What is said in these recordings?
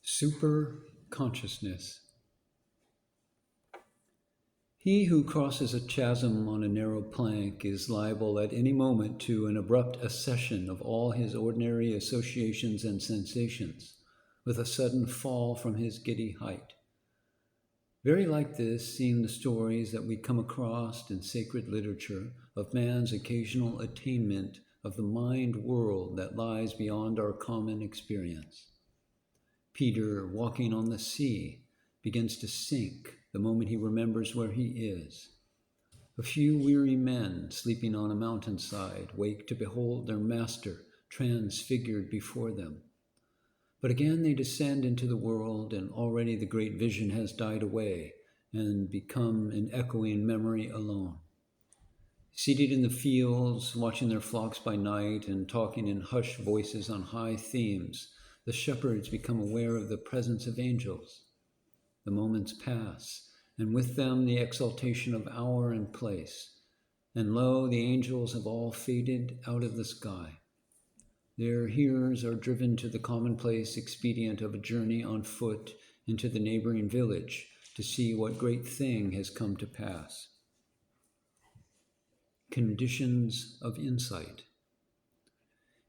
Super consciousness. He who crosses a chasm on a narrow plank is liable at any moment to an abrupt accession of all his ordinary associations and sensations, with a sudden fall from his giddy height. Very like this seem the stories that we come across in sacred literature of man's occasional attainment of the mind world that lies beyond our common experience. Peter, walking on the sea, begins to sink the moment he remembers where he is. A few weary men sleeping on a mountainside wake to behold their master transfigured before them. But again they descend into the world, and already the great vision has died away and become an echoing memory alone. Seated in the fields, watching their flocks by night and talking in hushed voices on high themes, the shepherds become aware of the presence of angels. The moments pass, and with them the exaltation of hour and place. And lo, the angels have all faded out of the sky. Their hearers are driven to the commonplace expedient of a journey on foot into the neighboring village to see what great thing has come to pass. Conditions of insight.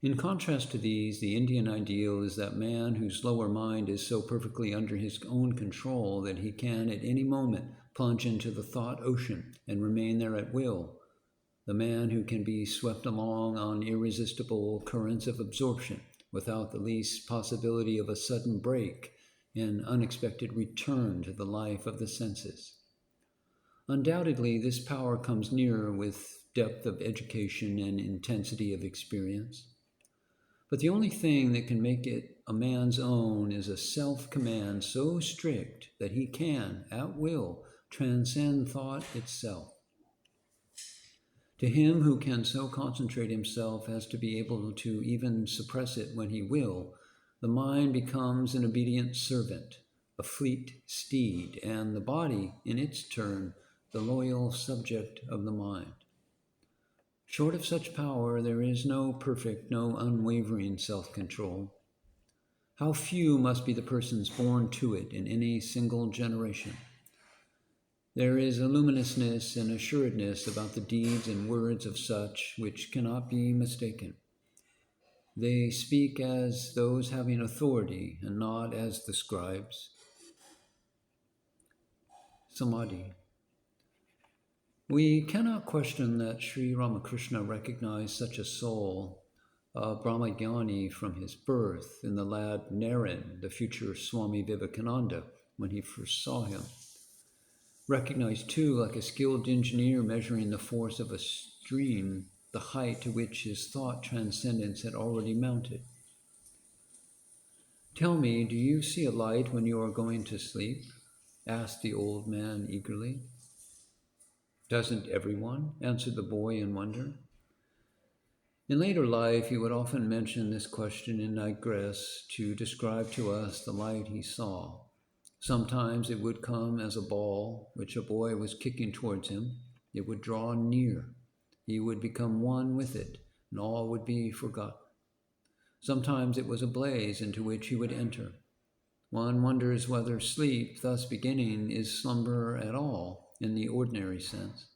In contrast to these, the Indian ideal is that man whose lower mind is so perfectly under his own control that he can at any moment plunge into the thought ocean and remain there at will. The man who can be swept along on irresistible currents of absorption without the least possibility of a sudden break and unexpected return to the life of the senses. Undoubtedly, this power comes nearer with depth of education and intensity of experience. But the only thing that can make it a man's own is a self-command so strict that he can, at will, transcend thought itself. To him who can so concentrate himself as to be able to even suppress it when he will, the mind becomes an obedient servant, a fleet steed, and the body, in its turn, the loyal subject of the mind. Short of such power, there is no perfect, no unwavering self-control. How few must be the persons born to it in any single generation. There is a luminousness and assuredness about the deeds and words of such which cannot be mistaken. They speak as those having authority and not as the scribes. Samadhi. We cannot question that Sri Ramakrishna recognized such a soul, a Brahmagyani from his birth, in the lad Naren, the future Swami Vivekananda, when he first saw him. Recognized too, like a skilled engineer measuring the force of a stream, the height to which his thought transcendence had already mounted. "Tell me, do you see a light when you are going to sleep?" asked the old man eagerly. "Doesn't everyone?" answered the boy in wonder. In later life, he would often mention this question in digress to describe to us the light he saw. Sometimes it would come as a ball which a boy was kicking towards him. It would draw near. He would become one with it, and all would be forgotten. Sometimes it was a blaze into which he would enter. One wonders whether sleep, thus beginning, is slumber at all in the ordinary sense.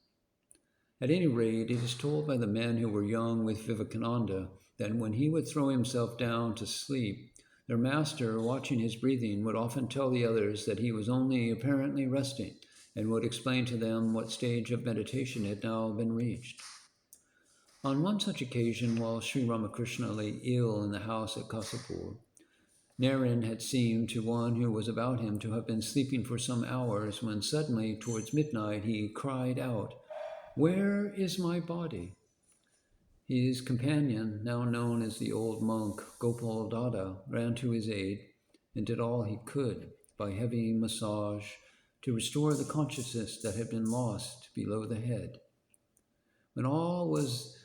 At any rate, it is told by the men who were young with Vivekananda that when he would throw himself down to sleep, their master, watching his breathing, would often tell the others that he was only apparently resting and would explain to them what stage of meditation had now been reached. On one such occasion, while Sri Ramakrishna lay ill in the house at Kasapur, Naren had seemed to one who was about him to have been sleeping for some hours when suddenly, towards midnight, he cried out, "Where is my body?" His companion, now known as the old monk Gopal Datta, ran to his aid and did all he could, by heavy massage, to restore the consciousness that had been lost below the head. When all was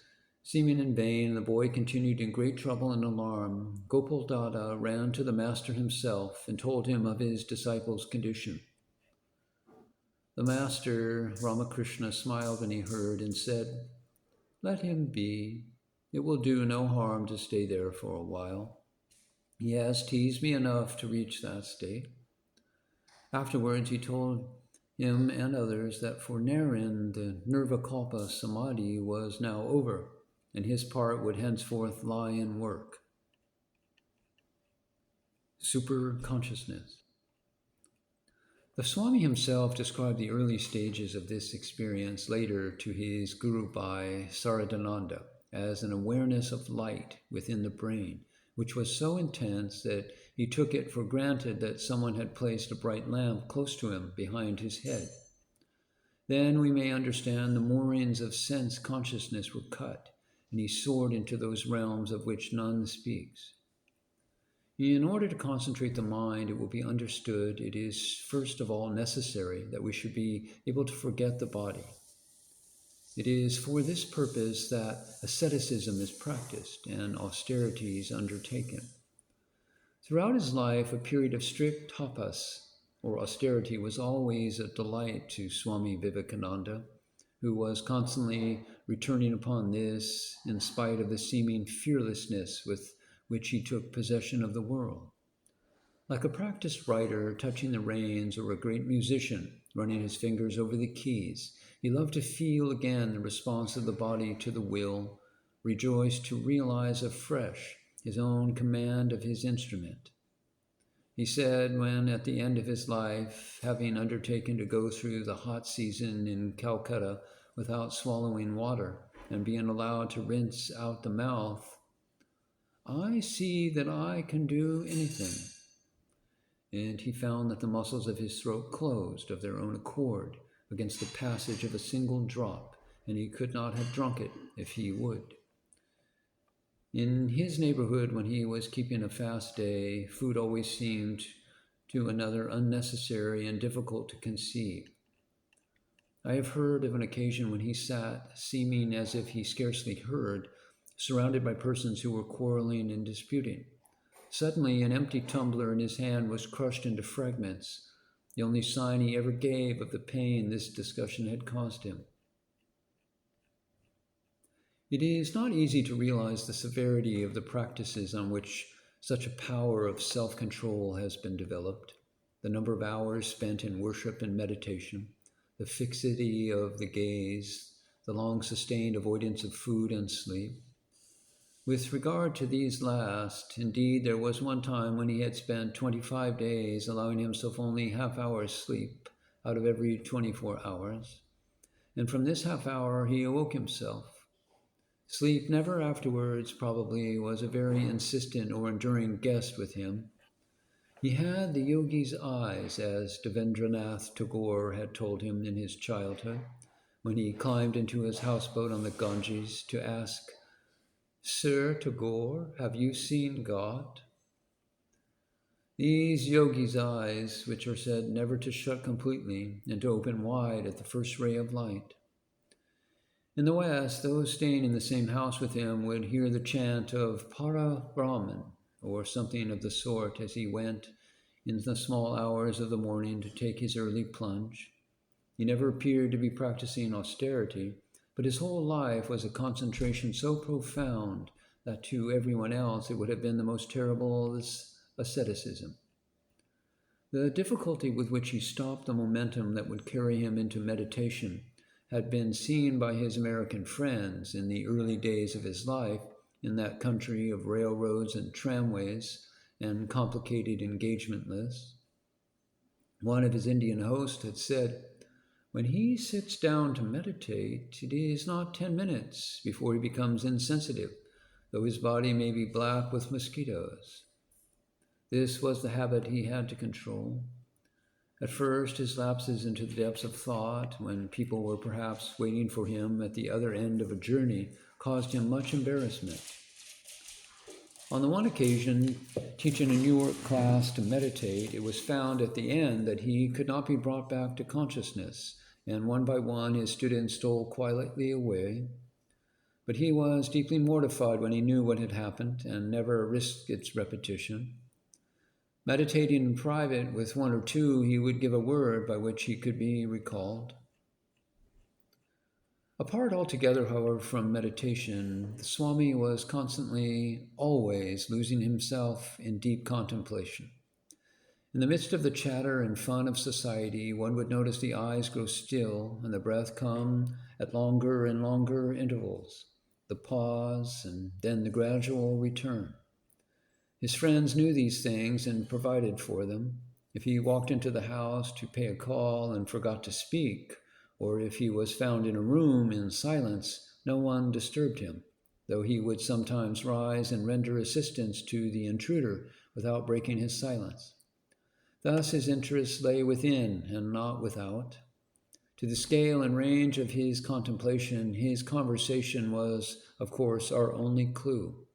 seeming in vain, the boy continued in great trouble and alarm. Gopal Datta ran to the master himself and told him of his disciple's condition. The master, Ramakrishna, smiled when he heard and said, "Let him be. It will do no harm to stay there for a while." He has teased me enough to reach that state. Afterwards, he told him and others that for Naren, the Nirvikalpa Samadhi was now over, and his part would henceforth lie in work. Super consciousness. The Swami himself described the early stages of this experience later to his Guru Bhai Saradananda as an awareness of light within the brain, which was so intense that he took it for granted that someone had placed a bright lamp close to him behind his head. Then we may understand the moorings of sense consciousness were cut, and he soared into those realms of which none speaks. In order to concentrate the mind, it will be understood it is first of all necessary that we should be able to forget the body. It is for this purpose that asceticism is practiced and austerities undertaken. Throughout his life, a period of strict tapas, or austerity, was always a delight to Swami Vivekananda, who was constantly returning upon this in spite of the seeming fearlessness with which he took possession of the world. Like a practiced writer touching the reins or a great musician running his fingers over the keys, he loved to feel again the response of the body to the will, rejoiced to realize afresh his own command of his instrument. He said when at the end of his life, having undertaken to go through the hot season in Calcutta without swallowing water and being allowed to rinse out the mouth, "I see that I can do anything." And he found that the muscles of his throat closed of their own accord against the passage of a single drop, and he could not have drunk it if he would. In his neighborhood, when he was keeping a fast day, food always seemed to another unnecessary and difficult to conceive. I have heard of an occasion when he sat, seeming as if he scarcely heard, surrounded by persons who were quarreling and disputing. Suddenly, an empty tumbler in his hand was crushed into fragments, the only sign he ever gave of the pain this discussion had caused him. It is not easy to realize the severity of the practices on which such a power of self-control has been developed, the number of hours spent in worship and meditation, the fixity of the gaze, the long-sustained avoidance of food and sleep. With regard to these last, indeed, there was one time when he had spent 25 days allowing himself only half-hour's sleep out of every 24 hours, and from this half-hour he awoke himself. Sleep never afterwards, probably, was a very insistent or enduring guest with him. He had the yogi's eyes, as Narendranath Tagore had told him in his childhood, when he climbed into his houseboat on the Ganges to ask, "Sir Tagore, have you seen God?" These yogi's eyes, which are said never to shut completely and to open wide at the first ray of light. In the West, those staying in the same house with him would hear the chant of Para Brahman, or something of the sort, as he went in the small hours of the morning to take his early plunge. He never appeared to be practicing austerity, but his whole life was a concentration so profound that to everyone else it would have been the most terrible asceticism. The difficulty with which he stopped the momentum that would carry him into meditation had been seen by his American friends in the early days of his life in that country of railroads and tramways and complicated engagement lists. One of his Indian hosts had said, "When he sits down to meditate, it is not 10 minutes before he becomes insensitive, though his body may be black with mosquitoes." This was the habit he had to control. At first, his lapses into the depths of thought, when people were perhaps waiting for him at the other end of a journey, caused him much embarrassment. On the one occasion, teaching a New York class to meditate, it was found at the end that he could not be brought back to consciousness, and one by one his students stole quietly away. But he was deeply mortified when he knew what had happened and never risked its repetition. Meditating in private with one or two, he would give a word by which he could be recalled. Apart altogether, however, from meditation, the Swami was constantly, always losing himself in deep contemplation. In the midst of the chatter and fun of society, one would notice the eyes grow still and the breath come at longer and longer intervals, the pause and then the gradual return. His friends knew these things and provided for them. If he walked into the house to pay a call and forgot to speak, or if he was found in a room in silence, no one disturbed him, though he would sometimes rise and render assistance to the intruder without breaking his silence. Thus his interest lay within and not without. To the scale and range of his contemplation, his conversation was, of course, our only clue.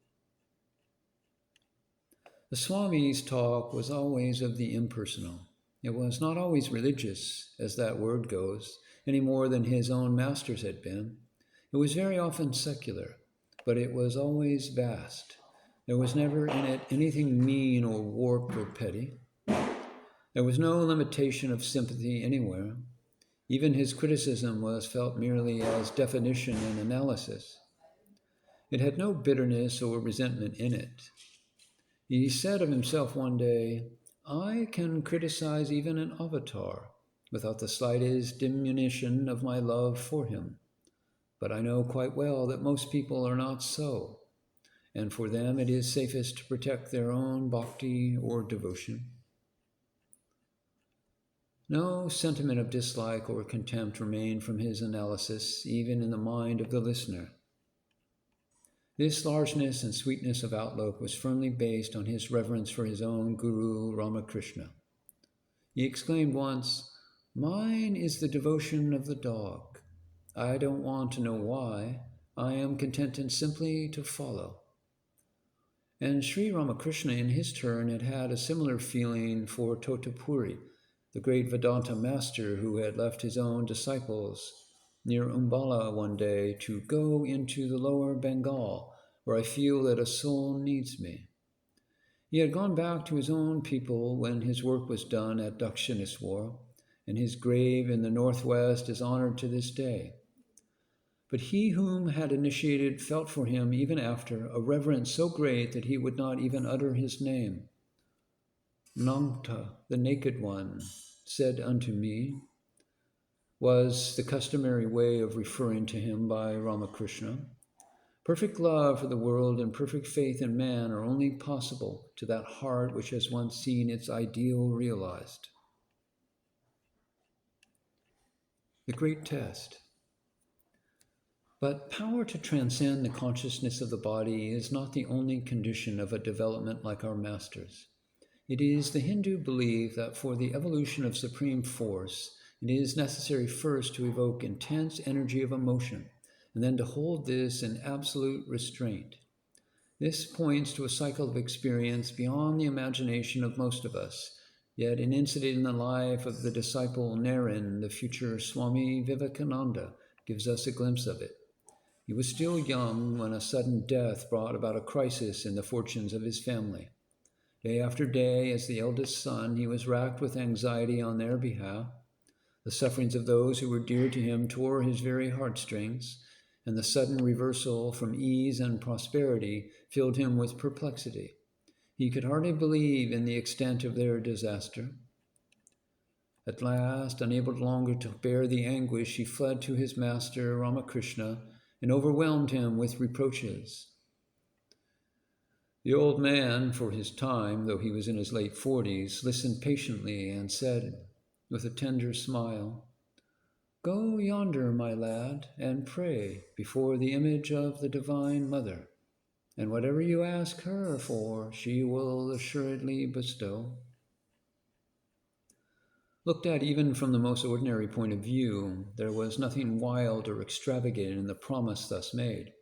The Swami's talk was always of the impersonal. It was not always religious, as that word goes, any more than his own masters had been. It was very often secular, but it was always vast. There was never in it anything mean or warped or petty. There was no limitation of sympathy anywhere. Even his criticism was felt merely as definition and analysis. It had no bitterness or resentment in it. He said of himself one day, "I can criticize even an avatar without the slightest diminution of my love for him. But I know quite well that most people are not so, and for them it is safest to protect their own bhakti or devotion." No sentiment of dislike or contempt remained from his analysis, even in the mind of the listener. This largeness and sweetness of outlook was firmly based on his reverence for his own Guru Ramakrishna. He exclaimed once, "Mine is the devotion of the dog. I don't want to know why. I am contented simply to follow." And Sri Ramakrishna, in his turn, had had a similar feeling for Totapuri, the great Vedanta master who had left his own disciples near Umballa one day to go into the lower Bengal, where I feel that a soul needs me. He had gone back to his own people when his work was done at Dakshineswar, and his grave in the northwest is honored to this day. But he whom had initiated felt for him, even after, a reverence so great that he would not even utter his name. "Nangta, the naked one, said unto me," was the customary way of referring to him by Ramakrishna. Perfect love for the world and perfect faith in man are only possible to that heart which has once seen its ideal realized. The great test. But power to transcend the consciousness of the body is not the only condition of a development like our masters. It is the Hindu belief that for the evolution of supreme force, it is necessary first to evoke intense energy of emotion, and then to hold this in absolute restraint. This points to a cycle of experience beyond the imagination of most of us, yet an incident in the life of the disciple Naren, the future Swami Vivekananda, gives us a glimpse of it. He was still young when a sudden death brought about a crisis in the fortunes of his family. Day after day, as the eldest son, he was racked with anxiety on their behalf. The sufferings of those who were dear to him tore his very heartstrings, and the sudden reversal from ease and prosperity filled him with perplexity. He could hardly believe in the extent of their disaster. At last, unable longer to bear the anguish, he fled to his master, Ramakrishna, and overwhelmed him with reproaches. The old man, for his time, though he was in his late 40s, listened patiently and said, with a tender smile, "Go yonder, my lad, and pray before the image of the Divine Mother, and whatever you ask her for, she will assuredly bestow." Looked at even from the most ordinary point of view, there was nothing wild or extravagant in the promise thus made.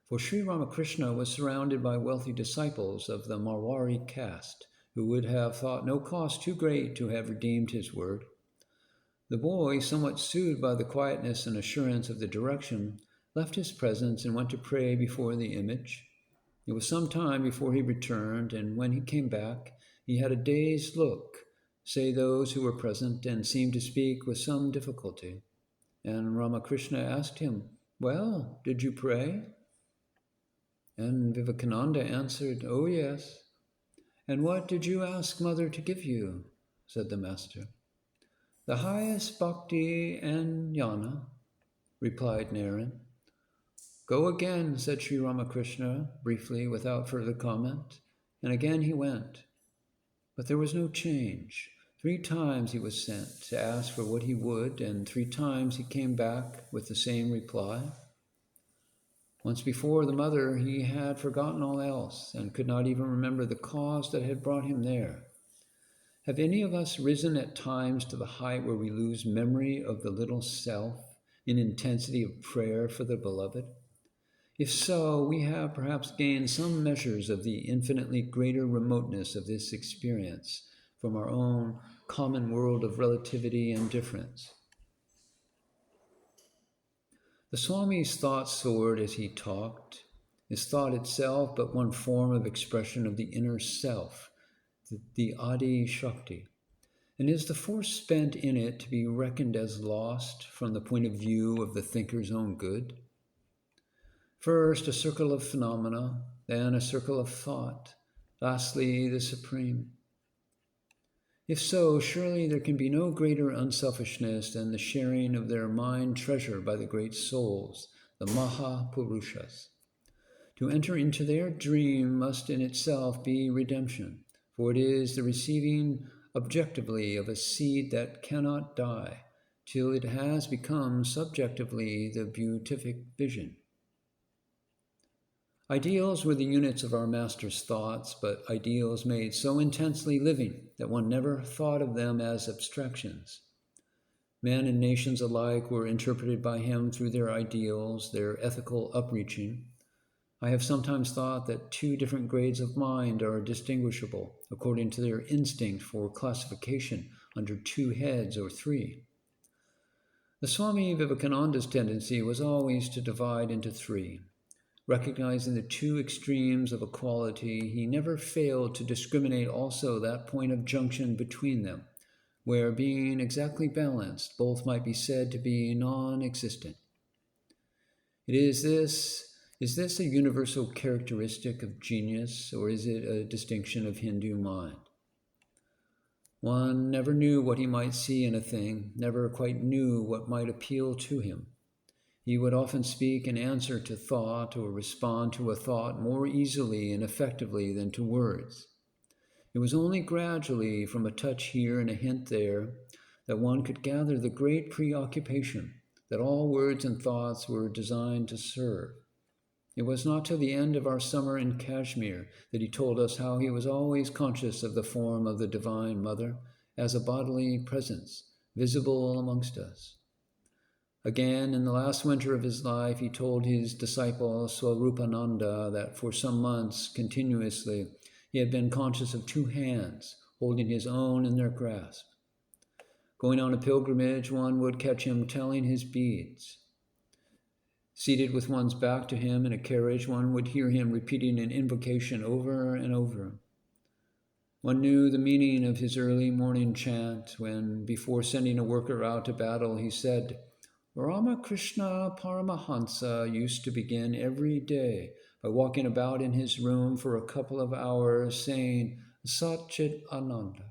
For Sri Ramakrishna was surrounded by wealthy disciples of the Marwari caste, who would have thought no cost too great to have redeemed his word. The boy, somewhat soothed by the quietness and assurance of the direction, left his presence and went to pray before the image. It was some time before he returned, and when he came back, he had a dazed look, say those who were present, and seemed to speak with some difficulty. And Ramakrishna asked him, "Well, did you pray?" And Vivekananda answered, "Oh, yes." "And what did you ask Mother to give you?" said the master. "The highest bhakti and jnana," replied Naren. "Go again," said Sri Ramakrishna, briefly, without further comment, and again he went. But there was no change. 3 times he was sent to ask for what he would, and 3 times he came back with the same reply. Once before the mother, he had forgotten all else and could not even remember the cause that had brought him there. Have any of us risen at times to the height where we lose memory of the little self in intensity of prayer for the beloved? If so, we have perhaps gained some measures of the infinitely greater remoteness of this experience from our own common world of relativity and difference. The Swami's thought soared as he talked, his thought itself but one form of expression of the inner self, the Adi Shakti. And is the force spent in it to be reckoned as lost from the point of view of the thinker's own good? First, a circle of phenomena, then a circle of thought, lastly, the Supreme. If so, surely there can be no greater unselfishness than the sharing of their mind treasure by the great souls, the Mahapurushas. To enter into their dream must in itself be redemption, for it is the receiving objectively of a seed that cannot die, till it has become subjectively the beatific vision. Ideals were the units of our master's thoughts, but ideals made so intensely living that one never thought of them as abstractions. Men and nations alike were interpreted by him through their ideals, their ethical upreaching. I have sometimes thought that 2 different grades of mind are distinguishable according to their instinct for classification under 2 heads or 3. The Swami Vivekananda's tendency was always to divide into 3. Recognizing the 2 extremes of a quality, he never failed to discriminate also that point of junction between them, where, being exactly balanced, both might be said to be non-existent. Is this a universal characteristic of genius, or is it a distinction of Hindu mind? One never knew what he might see in a thing, never quite knew what might appeal to him. He would often speak in answer to thought or respond to a thought more easily and effectively than to words. It was only gradually, from a touch here and a hint there, that one could gather the great preoccupation that all words and thoughts were designed to serve. It was not till the end of our summer in Kashmir that he told us how he was always conscious of the form of the Divine Mother as a bodily presence, visible amongst us. Again, in the last winter of his life, he told his disciple Swarupananda that for some months continuously he had been conscious of 2 hands holding his own in their grasp. Going on a pilgrimage, one would catch him telling his beads. Seated with one's back to him in a carriage, one would hear him repeating an invocation over and over. One knew the meaning of his early morning chant when, before sending a worker out to battle, he said, Ramakrishna Paramahansa used to begin every day by walking about in his room for a couple of hours saying Satchit Ananda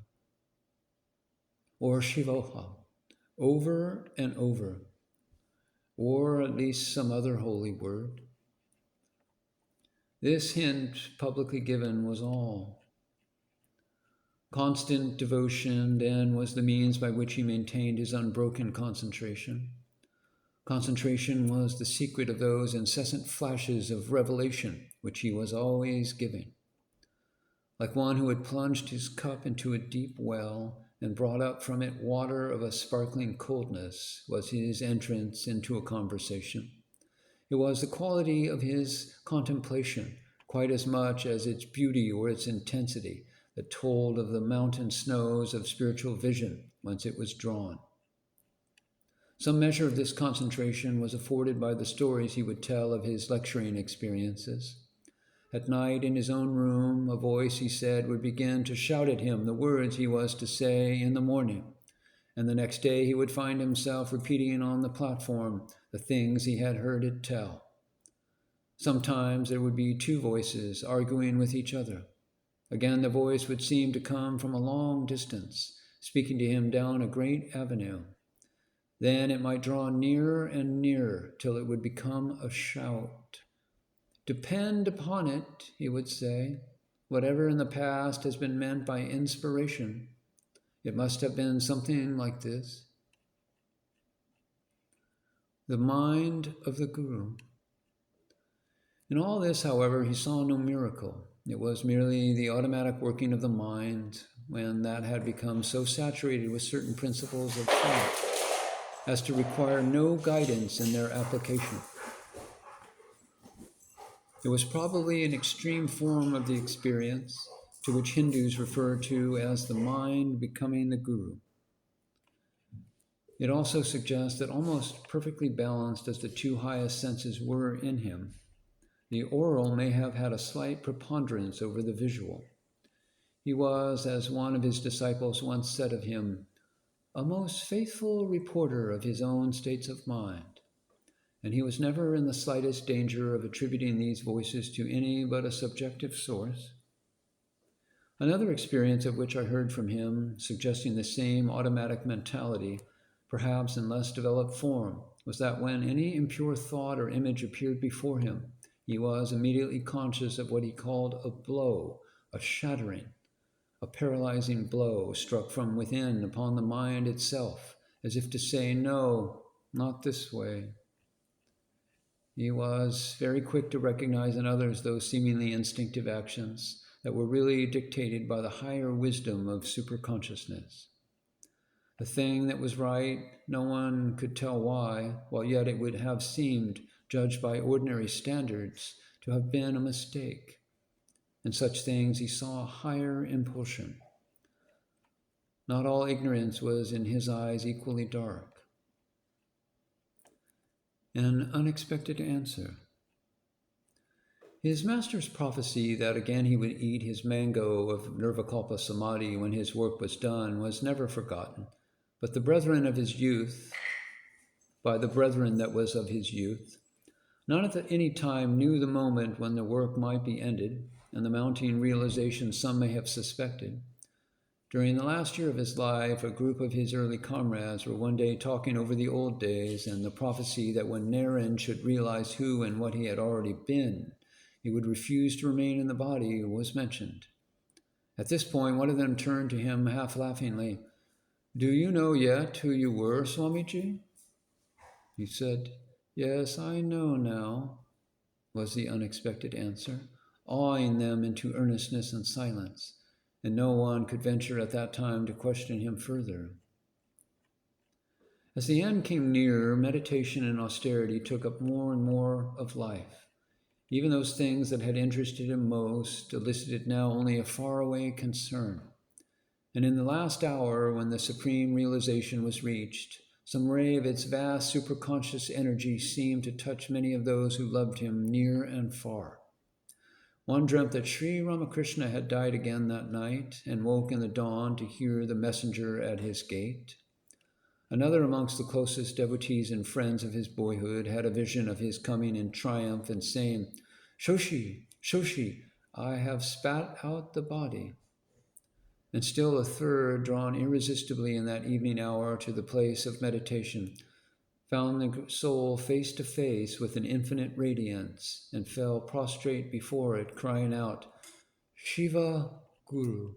or Shivoham over and over, or at least some other holy word. This hint, publicly given, was all. Constant devotion, then, was the means by which he maintained his unbroken concentration. Concentration was the secret of those incessant flashes of revelation which he was always giving. Like one who had plunged his cup into a deep well and brought up from it water of a sparkling coldness was his entrance into a conversation. It was the quality of his contemplation, quite as much as its beauty or its intensity, that told of the mountain snows of spiritual vision whence it was drawn. Some measure of this concentration was afforded by the stories he would tell of his lecturing experiences. At night, in his own room, a voice, he said, would begin to shout at him the words he was to say in the morning, and the next day he would find himself repeating on the platform the things he had heard it tell. Sometimes there would be two voices arguing with each other. Again, the voice would seem to come from a long distance, speaking to him down a great avenue. Then it might draw nearer and nearer till it would become a shout. Depend upon it, he would say, whatever in the past has been meant by inspiration, it must have been something like this. The mind of the Guru. In all this, however, he saw no miracle. It was merely the automatic working of the mind when that had become so saturated with certain principles of thought as to require no guidance in their application. It was probably an extreme form of the experience to which Hindus refer to as the mind becoming the Guru. It also suggests that almost perfectly balanced as the two highest senses were in him, the oral may have had a slight preponderance over the visual. He was, as one of his disciples once said of him, a most faithful reporter of his own states of mind, and he was never in the slightest danger of attributing these voices to any but a subjective source. Another experience of which I heard from him, suggesting the same automatic mentality, perhaps in less developed form, was that when any impure thought or image appeared before him, he was immediately conscious of what he called a blow, a shattering, a paralyzing blow struck from within upon the mind itself, as if to say, no, not this way. He was very quick to recognize in others those seemingly instinctive actions that were really dictated by the higher wisdom of superconsciousness. The thing that was right, no one could tell why, while yet it would have seemed, judged by ordinary standards, to have been a mistake. In such things he saw a higher impulsion. Not all ignorance was in his eyes equally dark. An unexpected answer. His master's prophecy that again he would eat his mango of Nirvikalpa Samadhi when his work was done was never forgotten, but the brethren of his youth, by the brethren that was of his youth, none at any time knew the moment when the work might be ended, and the mounting realization some may have suspected. During the last year of his life, a group of his early comrades were one day talking over the old days and the prophecy that when Naren should realize who and what he had already been, he would refuse to remain in the body was mentioned. At this point, one of them turned to him half laughingly. Do you know yet who you were, Swamiji? He said, Yes, I know now, was the unexpected answer, awing them into earnestness and silence, and no one could venture at that time to question him further. As the end came nearer, meditation and austerity took up more and more of life. Even those things that had interested him most elicited now only a faraway concern. And in the last hour, when the supreme realization was reached, some ray of its vast superconscious energy seemed to touch many of those who loved him near and far. One dreamt that Sri Ramakrishna had died again that night and woke in the dawn to hear the messenger at his gate. Another amongst the closest devotees and friends of his boyhood had a vision of his coming in triumph and saying, Shoshi, Shoshi, I have spat out the body. And still a third, drawn irresistibly in that evening hour to the place of meditation, found the soul face to face with an infinite radiance and fell prostrate before it, crying out, Shiva Guru.